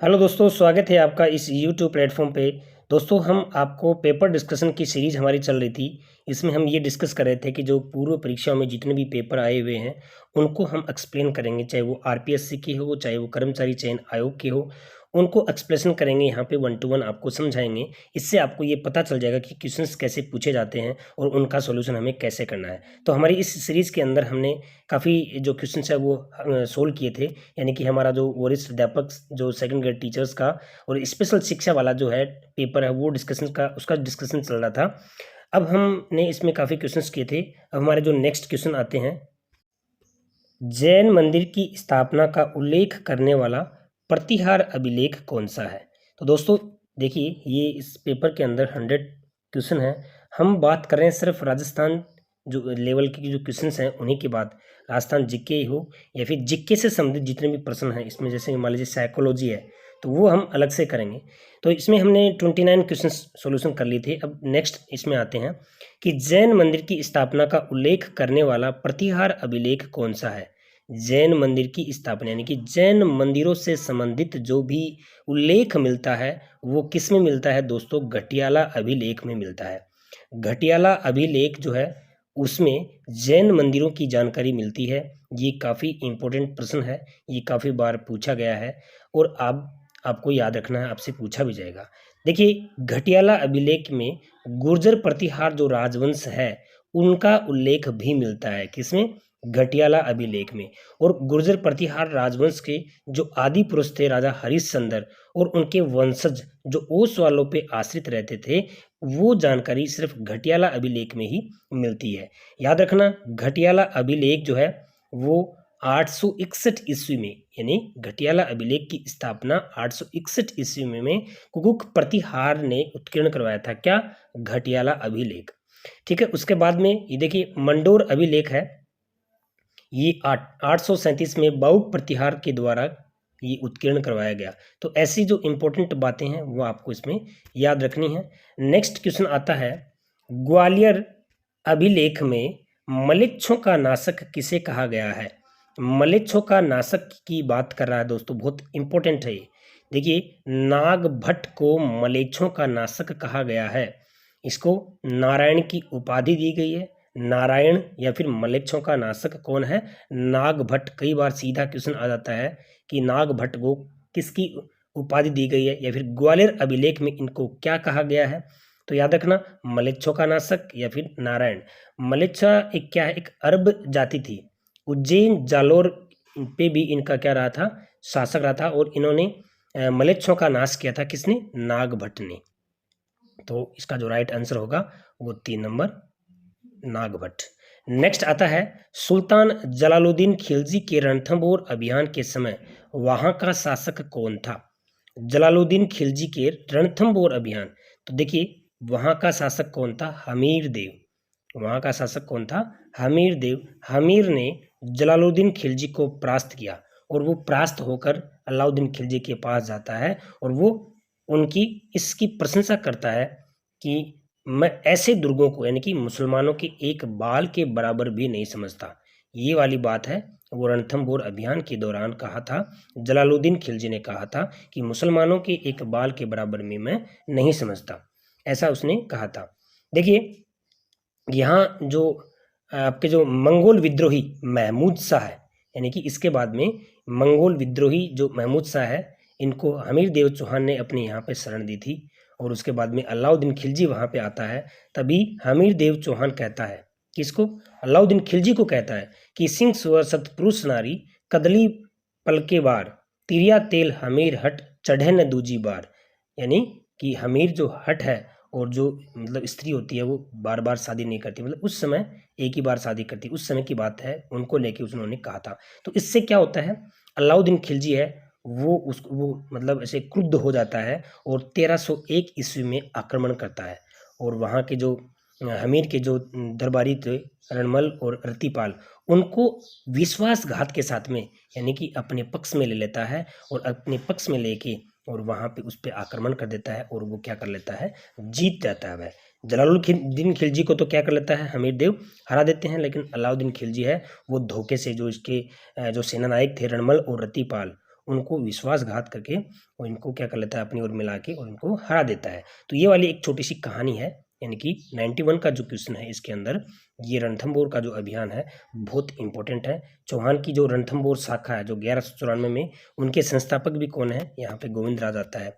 Hello दोस्तों, स्वागत है आपका इस यूट्यूब प्लेटफॉर्म पे। दोस्तों, हम आपको पेपर डिस्कशन की सीरीज़ हमारी चल रही थी। इसमें हम ये डिस्कस कर रहे थे कि जो पूर्व परीक्षाओं में जितने भी पेपर आए हुए हैं उनको हम एक्सप्लेन करेंगे, चाहे वो आरपीएससी की हो, चाहे वो कर्मचारी चयन आयोग की हो। उनको एक्सप्लेनेशन करेंगे, यहाँ पे 1 to 1 आपको समझाएंगे। इससे आपको ये पता चल जाएगा कि क्वेश्चंस कैसे पूछे जाते हैं और उनका सॉल्यूशन हमें कैसे करना है। तो हमारी इस सीरीज़ के अंदर हमने काफ़ी जो क्वेश्चंस है वो सोल्व किए थे। यानी कि हमारा जो वरिष्ठ अध्यापक जो सेकंड ग्रेड टीचर्स का और स्पेशल शिक्षा वाला जो है पेपर है वो डिस्कशन का उसका डिस्कशन चल रहा था। अब हमने इसमें काफ़ी क्वेश्चंस किए थे। अब हमारे जो नेक्स्ट क्वेश्चन आते हैं, जैन मंदिर की स्थापना का उल्लेख करने वाला प्रतिहार अभिलेख कौन सा है? तो दोस्तों देखिए, ये इस पेपर के अंदर 100 क्वेश्चन है। हम बात कर रहे हैं सिर्फ राजस्थान जो लेवल के जो क्वेश्चंस हैं उन्हीं की बात। राजस्थान जीके हो या फिर जीके से संबंधित जितने भी प्रश्न हैं इसमें, जैसे मान लीजिए साइकोलॉजी है तो वो हम अलग से करेंगे। तो इसमें हमने 29 क्वेश्चन सॉल्यूशन कर लिए थे। अब नेक्स्ट इसमें आते हैं कि जैन मंदिर की स्थापना का उल्लेख करने वाला प्रतिहार अभिलेख कौन सा है? जैन मंदिर की स्थापना यानी कि जैन मंदिरों से संबंधित जो भी उल्लेख मिलता है वो किस में मिलता है दोस्तों? घटियाला अभिलेख में मिलता है। घटियाला अभिलेख जो है उसमें जैन मंदिरों की जानकारी मिलती है। ये काफ़ी इम्पोर्टेंट प्रश्न है, ये काफ़ी बार पूछा गया है और आपको याद रखना है, आपसे पूछा भी जाएगा। देखिए, घटियाला अभिलेख में गुर्जर प्रतिहार जो राजवंश है उनका उल्लेख भी मिलता है। किसमें? घटियाला अभिलेख में। और गुर्जर प्रतिहार राजवंश के जो आदि पुरुष थे राजा हरिश्चंद्र और उनके वंशज जो ओस वालों पे आश्रित रहते थे, वो जानकारी सिर्फ घटियाला अभिलेख में ही मिलती है। याद रखना, घटियाला अभिलेख जो है वो 861 ईस्वी में, यानी घटियाला अभिलेख की स्थापना 861 ईस्वी में कुकुक प्रतिहार ने उत्कीर्ण करवाया था। क्या? घटियाला अभिलेख। ठीक है। उसके बाद में ये देखिए मंडोर अभिलेख है, ये 837 में बाउक प्रतिहार के द्वारा ये उत्कीर्ण करवाया गया। तो ऐसी जो इंपॉर्टेंट बातें हैं वो आपको इसमें याद रखनी है। नेक्स्ट क्वेश्चन आता है, ग्वालियर अभिलेख में मलेच्छों का नाशक किसे कहा गया है? मलेच्छों का नाशक की बात कर रहा है दोस्तों, बहुत इंपॉर्टेंट है ये। देखिए, नागभट्ट को मलेच्छों का नाशक कहा गया है। इसको नारायण की उपाधि दी गई है। नारायण या फिर मलेच्छों का नाशक कौन है? नागभट्ट। कई बार सीधा क्वेश्चन आ जाता है कि नागभट्ट को किसकी उपाधि दी गई है या फिर ग्वालियर अभिलेख में इनको क्या कहा गया है? तो याद रखना, मलेच्छों का नाशक या फिर नारायण। मलेच्छा एक क्या है? एक अरब जाति थी। उज्जैन जालोर पे भी इनका क्या रहा था? शासक रहा था। और इन्होंने मलेच्छों का नाश किया था। किसने? नागभट्ट ने। तो इसका जो राइट आंसर होगा वो 3 नंबर, नागभट्ट। नेक्स्ट आता है, सुल्तान जलालुद्दीन खिलजी के रणथंबोर अभियान के समय वहां का शासक कौन था? जलालुद्दीन खिलजी के रणथंबोर अभियान, तो देखिए वहां का शासक कौन था? हमीर देव। वहां का शासक कौन था? हमीर देव। हमीर ने जलालुद्दीन खिलजी को परास्त किया और वो परास्त होकर अलाउद्दीन खिलजी के पास जाता है और वो उनकी इसकी प्रशंसा करता है कि मैं ऐसे दुर्गों को, यानी कि मुसलमानों के एक बाल के बराबर भी नहीं समझता। ये वाली बात है, वो रणथंबोर अभियान के दौरान कहा था। जलालुद्दीन खिलजी ने कहा था कि मुसलमानों के एक बाल के बराबर में मैं नहीं समझता, ऐसा उसने कहा था। देखिए, यहाँ जो आपके जो मंगोल विद्रोही महमूद शाह है, यानी कि इसके बाद में मंगोल विद्रोही जो महमूद शाह है, इनको हमीर देव चौहान ने अपने यहाँ पे शरण दी थी। और उसके बाद में अलाउद्दीन खिलजी वहाँ पे आता है। तभी हमीर देव चौहान कहता है, किसको? अलाउद्दीन खिलजी को कहता है कि सिंह सुअर सतपुरुष नारी कदली पलके बार, तिरिया तेल हमीर हट चढ़े न दूजी बार। यानी कि हमीर जो हट है और जो मतलब स्त्री होती है वो बार बार शादी नहीं करती, मतलब उस समय एक ही बार शादी करती, उस समय की बात है, उनको लेके उन्होंने कहा था। तो इससे क्या होता है, अलाउद्दीन खिलजी है वो मतलब ऐसे क्रुद्ध हो जाता है और 1301 ईस्वी में आक्रमण करता है। और वहाँ के जो हमीर के जो दरबारी थे रणमल और रतिपाल, उनको विश्वासघात के साथ में, यानी कि अपने पक्ष में ले लेता है और अपने पक्ष में लेके और वहाँ पे उस पर आक्रमण कर देता है और वो क्या कर लेता है? जीत जाता है वह। जलालुद्दीन खिलजी को तो क्या कर लेता है? हमीर देव हरा देते हैं। लेकिन अलाउद्दीन खिलजी है वो धोखे से जो इसके जो सेनानायक थे रणमल और रतिपाल, उनको विश्वासघात करके और इनको क्या कर लेता है अपनी ओर मिला के और इनको हरा देता है। तो ये वाली एक छोटी सी कहानी है, यानी कि 91 का जो क्वेश्चन है इसके अंदर ये रणथंभौर का जो अभियान है बहुत इंपॉर्टेंट है। चौहान की जो रणथंभौर शाखा है जो 1194 में, उनके संस्थापक भी कौन है, यहाँ पे गोविंद राज आता है।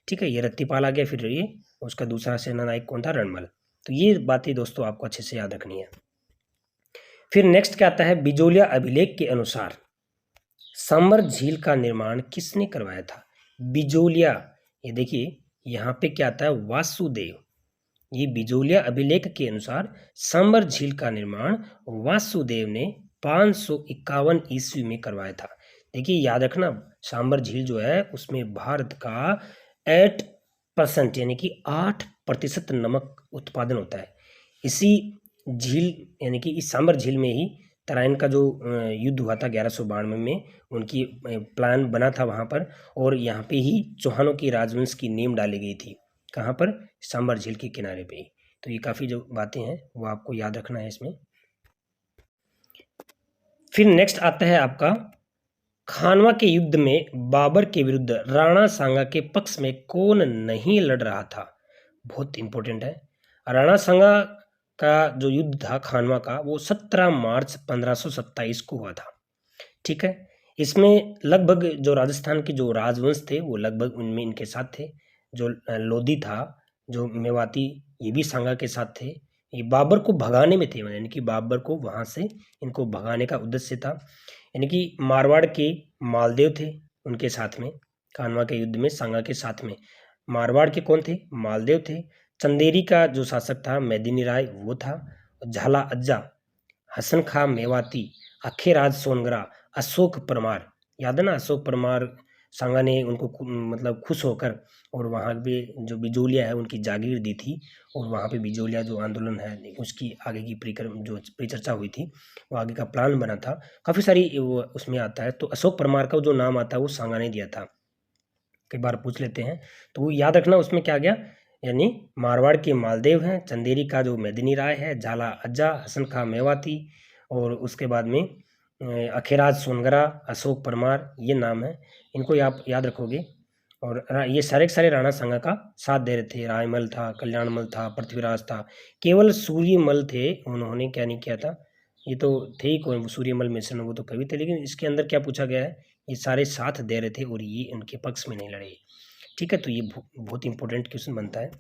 ठीक है, ये रत्तीपाल आ गया, फिर ये उसका दूसरा सेनानायक कौन था, रणमल। तो ये बातें दोस्तों आपको अच्छे से याद रखनी है। फिर नेक्स्ट क्या आता है, बिजोलिया अभिलेख के अनुसार सांबर झील का निर्माण किसने करवाया था। बिजोलिया, ये देखिए यहाँ पे क्या आता है, वासुदेव। ये बिजोलिया अभिलेख के अनुसार सांबर झील का निर्माण वासुदेव ने 551 ईस्वी में करवाया था। देखिए याद रखना, सांबर झील जो है उसमें भारत का 8% यानी कि 8% नमक उत्पादन होता है। इसी झील यानी कि इस सांबर झील में ही तराइन का जो युद्ध हुआ था 1192 में, उनकी प्लान बना था वहाँ पर, और यहाँ पे ही चौहानों की राजवंश की नींव डाली गई थी। कहाँ पर, सांबर झील के किनारे पे ही। तो ये काफ़ी जो बातें हैं वो आपको याद रखना है इसमें। फिर नेक्स्ट आता है आपका, खानवा के युद्ध में बाबर के विरुद्ध राणा सांगा के पक्ष में कौन नहीं लड़ रहा था। बहुत इंपॉर्टेंट है। राणा सांगा का जो युद्ध था खानवा का, वो 17 मार्च 1527 को हुआ था। ठीक है, इसमें लगभग जो राजस्थान के जो राजवंश थे वो लगभग उनमें इनके साथ थे। जो लोधी था, जो मेवाती, ये भी सांगा के साथ थे। ये बाबर को भगाने में थे, यानी कि बाबर को वहाँ से इनको भगाने का उद्देश्य था। यानी कि मारवाड़ के मालदेव थे उनके साथ में, खानवा के युद्ध में सांगा के साथ में मारवाड़ के कौन थे, मालदेव थे। चंदेरी का जो शासक था मेदिनी राय वो था। झाला अज्जा, हसन खां मेवाती, अखेराज सोनगरा, अशोक परमार, याद है ना, अशोक परमार सांगा ने उनको मतलब खुश होकर और वहाँ पे जो बिजोलिया है उनकी जागीर दी थी, और वहाँ पे बिजोलिया जो आंदोलन है उसकी आगे की परिचर्चा हुई थी, वो आगे का प्लान बना था। काफ़ी सारी वो उसमें आता है। तो अशोक परमार का जो नाम आता है वो सांगा ने दिया था, कई बार पूछ लेते हैं, तो वो याद रखना उसमें क्या गया, यानी मारवाड़ के मालदेव हैं, चंदेरी का जो मेदिनी राय है, झाला अज्जा, हसन खां मेवाती, और उसके बाद में अखेराज सोनगरा, अशोक परमार, ये नाम है, इनको आप याद रखोगे। और ये सारे के सारे राणा सांगा का साथ दे रहे थे। रायमल था, कल्याणमल था, पृथ्वीराज था, केवल सूर्यमल थे, उन्होंने क्या नहीं किया था, ये तो थे ही कौन, सूर्यमल मिश्र, वो तो कवि थे, लेकिन इसके अंदर क्या पूछा गया है, ये सारे साथ दे रहे थे और ये उनके पक्ष में नहीं लड़े। ठीक है, तो ये बहुत इंपॉर्टेंट क्वेश्चन बनता है।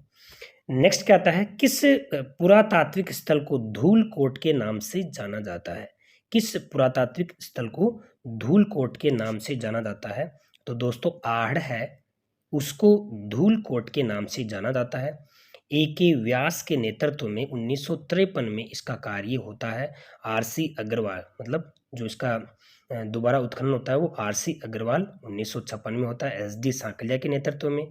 नेक्स्ट क्या आता है, किस पुरातात्विक स्थल को धूलकोट के नाम से जाना जाता है। किस पुरातात्विक स्थल को धूलकोट के नाम से जाना जाता है। तो दोस्तों आहड़ है, उसको धूलकोट के नाम से जाना जाता है। A.K. व्यास के नेतृत्व में 1953 में इसका कार्य होता है। R.C. अग्रवाल, मतलब जो इसका दोबारा उत्खनन होता है वो R.C. अग्रवाल 1956 में होता है S.D. सांकलिया के नेतृत्व में।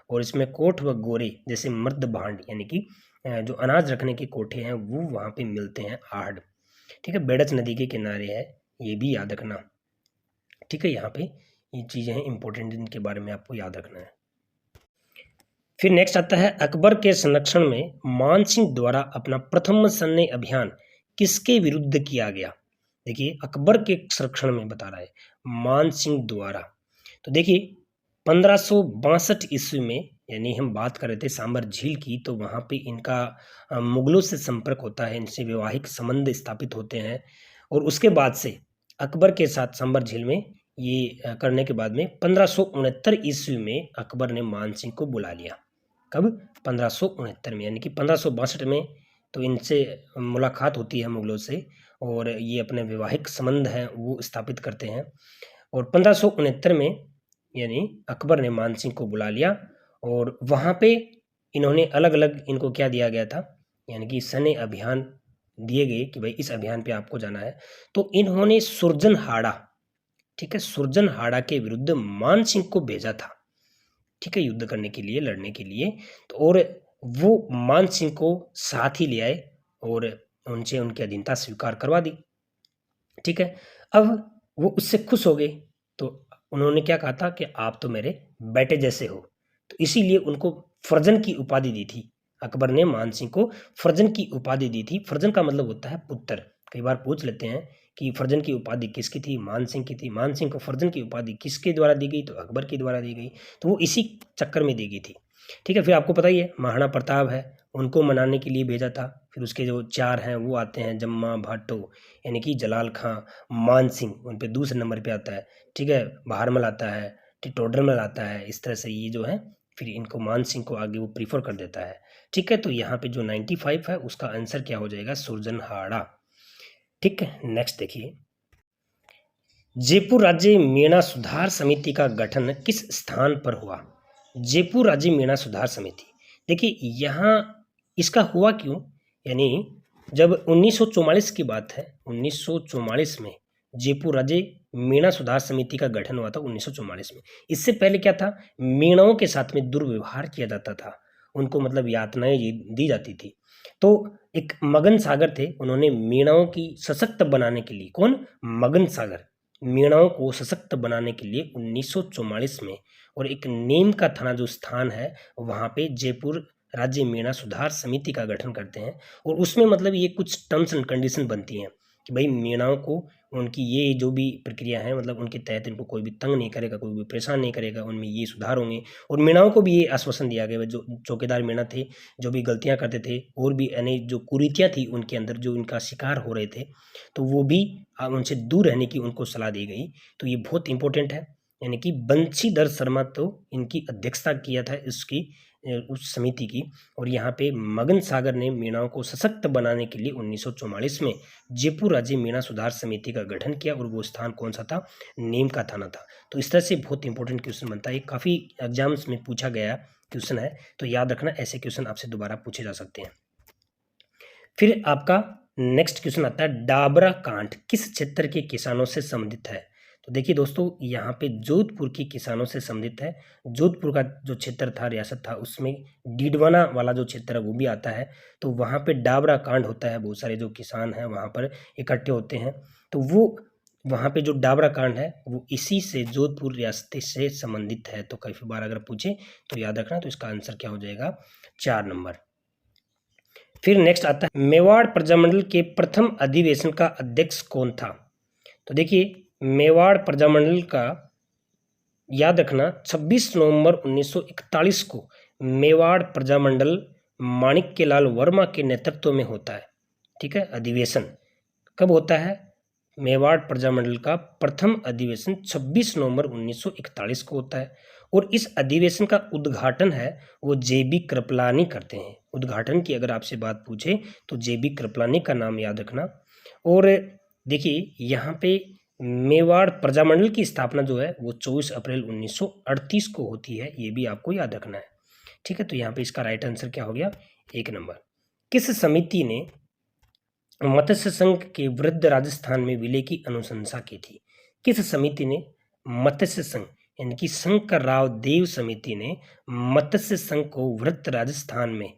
और इसमें कोठ व गोरे जैसे मर्द भांड, यानी कि जो अनाज रखने के कोठे हैं वो वहाँ पे मिलते हैं आहड़। ठीक है, बेड़च नदी के किनारे है, ये भी याद रखना। ठीक है, यहाँ पे ये चीज़ें हैं इंपॉर्टेंट, इनके बारे में आपको याद रखना है। फिर नेक्स्ट आता है, अकबर के संरक्षण में मानसिंह द्वारा अपना प्रथम सैन्य अभियान किसके विरुद्ध किया गया। देखिए अकबर के संरक्षण में बता रहा है मानसिंह द्वारा। तो देखिए 1562 ईस्वी में, यानी हम बात कर रहे थे सांबर झील की, तो वहाँ पे इनका मुगलों से संपर्क होता है, इनसे वैवाहिक संबंध स्थापित होते हैं। और उसके बाद से अकबर के साथ सांबर झील में ये करने के बाद में 1569 ईस्वी में अकबर ने मानसिंह को बुला लिया। कब, 1569 में, यानी कि 1562 में तो इनसे मुलाकात होती है मुगलों से, और ये अपने वैवाहिक संबंध हैं वो स्थापित करते हैं। और 1569 में यानी अकबर ने मानसिंह को बुला लिया, और वहाँ पे इन्होंने अलग अलग इनको क्या दिया गया था, यानी कि सैन्य अभियान दिए गए कि भाई इस अभियान पे आपको जाना है। तो इन्होंने सुरजनहाड़ा, ठीक है, सुरजनहाड़ा के विरुद्ध मानसिंह को भेजा था, ठीक है, युद्ध करने के लिए, लड़ने के लिए। तो और वो मानसिंह को साथ ही ले आए और उनसे उनकी अधीनता स्वीकार करवा दी। ठीक है, अब वो उससे खुश हो गए, तो उन्होंने क्या कहा था कि आप तो मेरे बेटे जैसे हो, तो इसीलिए उनको फर्जन की उपाधि दी थी। अकबर ने मानसिंह को फर्जन की उपाधि दी थी। फर्जन का मतलब होता है पुत्र। कई बार पूछ लेते हैं कि फर्जन की उपाधि किसकी थी, मान सिंह की थी। मान सिंह को फर्जन की उपाधि किसके द्वारा दी गई, तो अकबर के द्वारा दी गई, तो वो इसी चक्कर में दी गई थी। ठीक है, फिर आपको पता ही है महाराणा प्रताप है, उनको मनाने के लिए भेजा था। फिर उसके जो 4 हैं वो आते हैं, जम्मा भाटो यानी कि जलाल खां, मान सिंह उन पे दूसरे नंबर पे आता है। ठीक है, बहारमल आता है, टिटोडरमल आता है। इस तरह से ये जो है फिर इनको मान सिंह को आगे वो प्रीफर कर देता है। ठीक है, तो यहाँ पे जो 95 है उसका आंसर क्या हो जाएगा, सुरजनहाड़ा। ठीक है, नेक्स्ट देखिए, जयपुर राज्य मेणा सुधार समिति का गठन किस स्थान पर हुआ। जयपुर राज्य मेणा सुधार समिति, देखिए यहाँ इसका हुआ क्यों, यानी जब 1944 की बात है, 1944 में जयपुर राज्य मेणा सुधार समिति का गठन हुआ था 1944 में। इससे पहले क्या था, मेणाओं के साथ में दुर्व्यवहार किया जाता था, उनको मतलब यातनाएं दी जाती थी। तो एक मगन सागर थे, उन्होंने मेणाओं की सशक्त बनाने के लिए, कौन, मगन सागर, मेणाओं को सशक्त बनाने के लिए 1944 में, और एक नीम का थाना जो स्थान है वहाँ पे जयपुर राज्य मेणा सुधार समिति का गठन करते हैं। और उसमें मतलब ये कुछ टर्म्स एंड कंडीशन बनती हैं कि भाई मेणाओं को उनकी ये जो भी प्रक्रिया है, मतलब उनके तहत इनको कोई भी तंग नहीं करेगा, कोई भी परेशान नहीं करेगा, उनमें ये सुधार होंगे। और मेणाओं को भी ये आश्वासन दिया गया, जो चौकीदार मेणा थे, जो भी गलतियां करते थे और भी यानी जो कुरीतियां थी उनके अंदर, जो इनका शिकार हो रहे थे, तो वो भी उनसे दूर रहने की उनको सलाह दी गई। तो ये बहुत इंपॉर्टेंट है, यानी कि बंशीधर शर्मा तो इनकी अध्यक्षता किया था इसकी, उस समिति की। और यहाँ पे मगन सागर ने मेणाओं को सशक्त बनाने के लिए 1944 में जयपुर राज्य मेणा सुधार समिति का गठन किया, और वो स्थान कौन सा था, नीम का थाना था। तो इस तरह से बहुत इंपॉर्टेंट क्वेश्चन बनता है, काफ़ी एग्जाम्स में पूछा गया क्वेश्चन है, तो याद रखना ऐसे क्वेश्चन आपसे दोबारा पूछे जा सकते हैं। फिर आपका नेक्स्ट क्वेश्चन आता है, डाबरा कांड किस क्षेत्र के किसानों से संबंधित है। तो देखिए दोस्तों, यहाँ पे जोधपुर के किसानों से संबंधित है। जोधपुर का जो क्षेत्र था, रियासत था, उसमें डीडवाना वाला जो क्षेत्र है वो भी आता है। तो वहाँ पे डाबरा कांड होता है, बहुत सारे जो किसान हैं वहाँ पर इकट्ठे होते हैं। तो वो वहाँ पे जो डाबरा कांड है वो इसी से, जोधपुर रियासत से संबंधित है। तो कई बार अगर पूछे तो याद रखना, तो इसका आंसर क्या हो जाएगा, 4 नंबर। फिर नेक्स्ट आता है, मेवाड़ प्रजामंडल के प्रथम अधिवेशन का अध्यक्ष कौन था। तो देखिए, मेवाड़ प्रजामंडल का याद रखना 26 नवंबर 1941 को मेवाड़ प्रजामंडल माणिक्यलाल वर्मा के नेतृत्व में होता है। ठीक है, अधिवेशन कब होता है, मेवाड़ प्रजामंडल का प्रथम अधिवेशन 26 नवंबर 1941 को होता है। और इस अधिवेशन का उद्घाटन है वो जेबी कृपलानी करते हैं। उद्घाटन की अगर आपसे बात पूछे तो जेबी कृपलानी का नाम याद रखना। और देखिए यहाँ पे मेवाड़ प्रजामंडल की स्थापना जो है वो 24 अप्रैल 1938 को होती है, ये भी आपको याद रखना है। ठीक है, तो यहाँ पे इसका राइट आंसर क्या हो गया, 1 नंबर। किस समिति ने मत्स्य संघ के विरुद्ध राजस्थान में विलय की अनुशंसा की थी। किस समिति ने मत्स्य संघ यानी कि शंकर राव देव समिति ने मत्स्य संघ को विरुद्ध राजस्थान में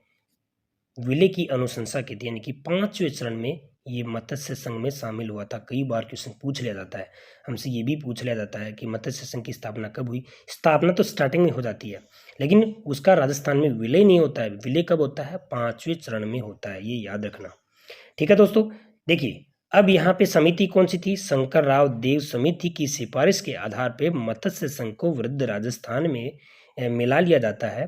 विलय की अनुशंसा की थी, यानी कि 5वें चरण में ये मत्स्य संघ में शामिल हुआ था। कई बार क्वेश्चन पूछ लिया जाता है, हमसे ये भी पूछ लिया जाता है कि मत्स्य संघ की स्थापना कब हुई। स्थापना तो स्टार्टिंग में हो जाती है, लेकिन उसका राजस्थान में विलय नहीं होता है। विलय कब होता है, 5वें चरण में होता है, ये याद रखना। ठीक है दोस्तों, देखिए अब यहाँ पे समिति कौन सी थी, शंकर राव देव समिति की सिफारिश के आधार पे मत्स्य संघ को विरुद्ध राजस्थान में मिला लिया जाता है।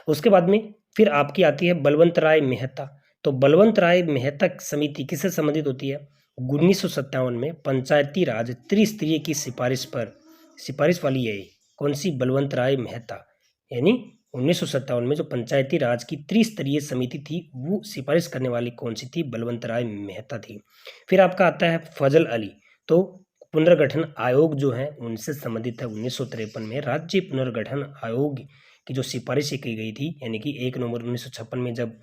उसके बाद में फिर आपकी आती है बलवंत राय मेहता। तो बलवंत राय मेहता समिति किससे संबंधित होती है, 1957 में पंचायती राज त्रिस्तरीय की सिफारिश वाली है कौन सी, बलवंत राय मेहता। यानी 1957 में जो पंचायती राज की त्रिस्तरीय समिति थी वो सिफारिश करने वाली कौन सी थी, बलवंत राय मेहता थी। फिर आपका आता है फजल अली। तो पुनर्गठन आयोग जो है उनसे संबंधित है। 1953 में राज्य पुनर्गठन आयोग की जो सिफारिश की गई थी, यानी कि 1 नवंबर 1956 में जब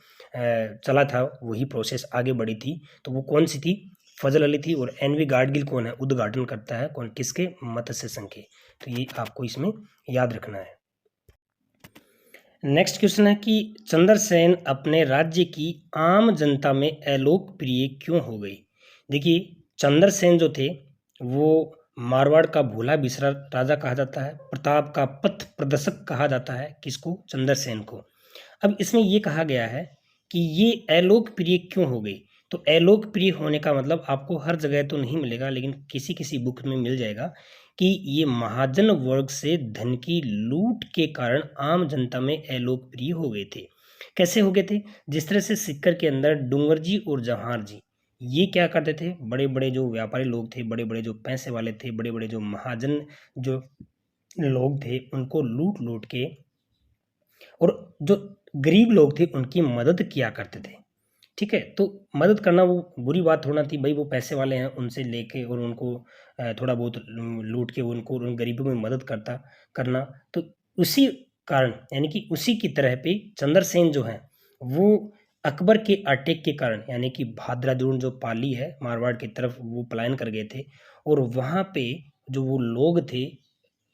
चला था वही प्रोसेस आगे बढ़ी थी, तो वो कौन सी थी, फजल अली थी। और एनवी गाडगिल कौन है, उद्घाटन करता है कौन, किसके, मत्स्य संघ के। तो ये आपको इसमें याद रखना है। नेक्स्ट क्वेश्चन है कि चंद्रसेन अपने राज्य की आम जनता में अलोकप्रिय क्यों हो गई। देखिए चंद्रसेन जो थे वो मारवाड़ का भूला बिसरा राजा कहा जाता है, प्रताप का पथ प्रदर्शक कहा जाता है, किसको, चंद्रसेन को। अब इसमें ये कहा गया है कि ये अलोकप्रिय क्यों हो गई, तो अलोकप्रिय होने का मतलब आपको हर जगह तो नहीं मिलेगा, लेकिन किसी किसी बुक में मिल जाएगा कि ये महाजन वर्ग से धन की लूट के कारण आम जनता में अलोकप्रिय हो गए थे। कैसे हो गए थे? जिस तरह से सिक्कर के अंदर डूंगर जी और जवाहर जी ये क्या करते थे, बड़े बड़े जो व्यापारी लोग थे, बड़े बड़े जो पैसे वाले थे, बड़े बड़े जो महाजन जो लोग थे, उनको लूट लूट के और जो गरीब लोग थे उनकी मदद किया करते थे। ठीक है, तो मदद करना वो बुरी बात थोड़ा ना थी भाई, वो पैसे वाले हैं उनसे लेके और उनको थोड़ा बहुत लूट के उनको उन गरीबों में मदद करना। तो उसी कारण यानी कि उसी की तरह पे चंद्रसेन जो हैं वो अकबर के अटैक के कारण यानी कि भाद्राजून जो पाली है मारवाड़ की तरफ वो पलायन कर गए थे, और वहाँ पे जो वो लोग थे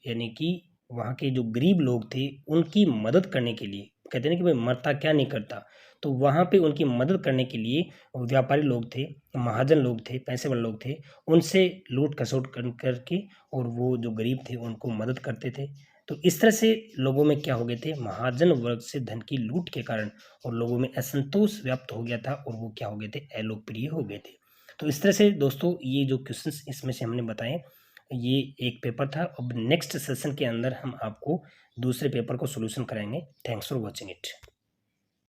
यानी कि वहाँ के जो गरीब लोग थे उनकी मदद करने के लिए, कहते हैं ना कि भाई मरता क्या नहीं करता, तो वहाँ पे उनकी मदद करने के लिए व्यापारी लोग थे, महाजन लोग थे, पैसे वाले लोग थे, उनसे लूट खसोट करके और वो जो गरीब थे उनको मदद करते थे। तो इस तरह से लोगों में क्या हो गए थे, महाजन वर्ग से धन की लूट के कारण और लोगों में असंतोष व्याप्त हो गया था और वो क्या हो गए थे, अलोकप्रिय हो गए थे। तो इस तरह से दोस्तों ये जो क्वेश्चंस इसमें से हमने बताए, ये एक पेपर था। अब नेक्स्ट सेशन के अंदर हम आपको दूसरे पेपर को सोल्यूशन कराएंगे। Thanks for watching it.